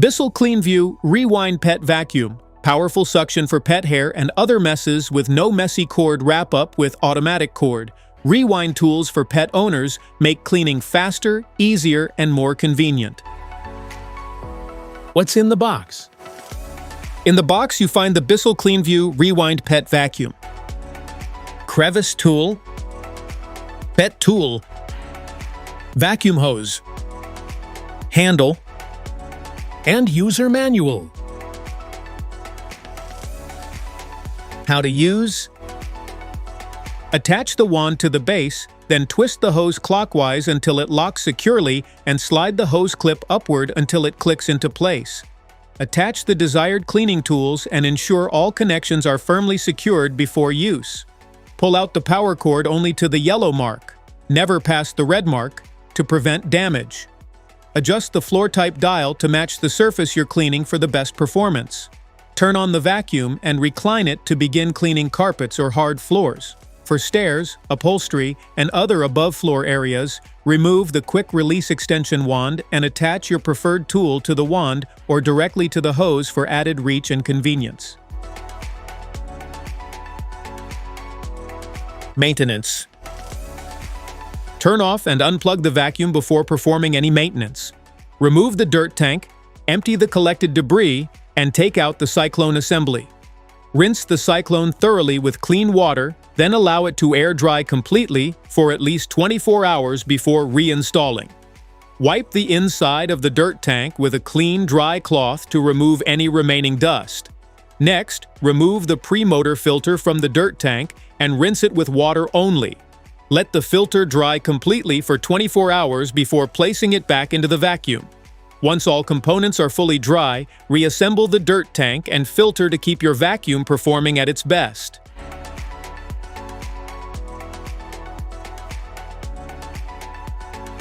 Bissell CleanView Rewind Pet Vacuum. Powerful suction for pet hair and other messes with no messy cord wrap-up with automatic cord. Rewind tools for pet owners make cleaning faster, easier, and more convenient. What's in the box? In the box, you find the Bissell CleanView Rewind Pet Vacuum, crevice tool, pet tool, vacuum hose, handle, And user manual. how to use. Attach the wand to the base, then twist the hose clockwise until it locks securely and slide the hose clip upward until it clicks into place. Attach the desired cleaning tools and ensure all connections are firmly secured before use. Pull out the power cord only to the yellow mark, never past the red mark, to prevent damage. Adjust the floor-type dial to match the surface you're cleaning for the best performance. Turn on the vacuum and recline it to begin cleaning carpets or hard floors. For stairs, upholstery, and other above-floor areas, remove the quick-release extension wand and attach your preferred tool to the wand or directly to the hose for added reach and convenience. Maintenance. Turn off and unplug the vacuum before performing any maintenance. Remove the dirt tank, empty the collected debris, and take out the cyclone assembly. Rinse the cyclone thoroughly with clean water, then allow it to air dry completely for at least 24 hours before reinstalling. Wipe the inside of the dirt tank with a clean, dry cloth to remove any remaining dust. Next, remove the pre-motor filter from the dirt tank and rinse it with water only. Let the filter dry completely for 24 hours before placing it back into the vacuum. Once all components are fully dry, reassemble the dirt tank and filter to keep your vacuum performing at its best.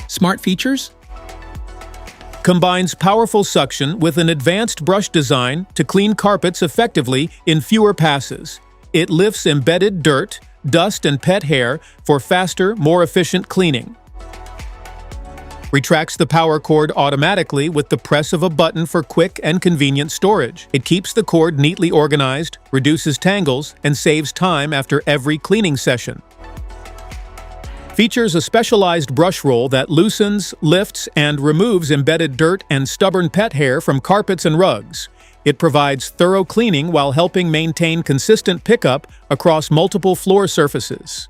Smart features? Combines powerful suction with an advanced brush design to clean carpets effectively in fewer passes. It lifts embedded dirt, dust, and pet hair for faster, more efficient cleaning. Retracts the power cord automatically with the press of a button for quick and convenient storage. It keeps the cord neatly organized, reduces tangles, and saves time after every cleaning session. Features a specialized brush roll that loosens, lifts, and removes embedded dirt and stubborn pet hair from carpets and rugs. It provides thorough cleaning while helping maintain consistent pickup across multiple floor surfaces.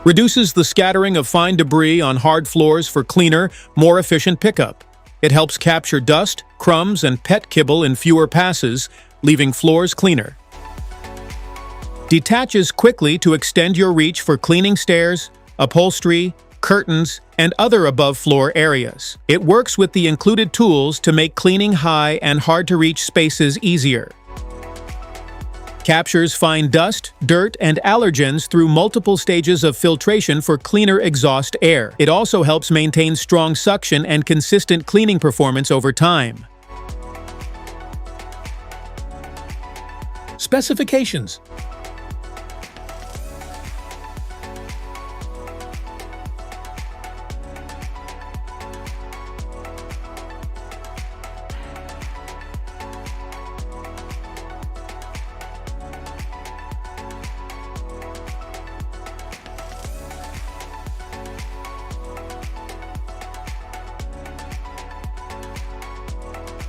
Reduces the scattering of fine debris on hard floors for cleaner, more efficient pickup. It helps capture dust, crumbs, and pet kibble in fewer passes, leaving floors cleaner. Detaches quickly to extend your reach for cleaning stairs, upholstery, curtains, and other above-floor areas. It works with the included tools to make cleaning high and hard-to-reach spaces easier. Captures fine dust, dirt, and allergens through multiple stages of filtration for cleaner exhaust air. It also helps maintain strong suction and consistent cleaning performance over time. Specifications.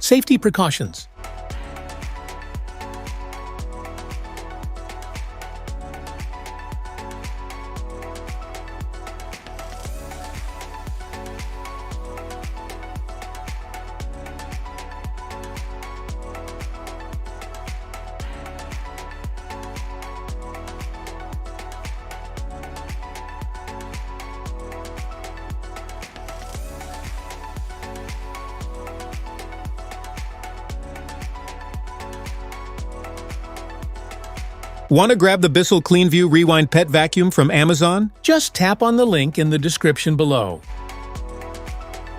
Safety precautions. Want to grab the Bissell CleanView Rewind Pet Vacuum from Amazon? Just tap on the link in the description below.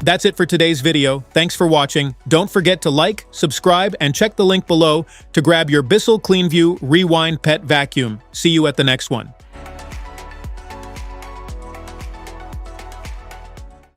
That's it for today's video. Thanks for watching. Don't forget to like, subscribe, and check the link below to grab your Bissell CleanView Rewind Pet Vacuum. See you at the next one.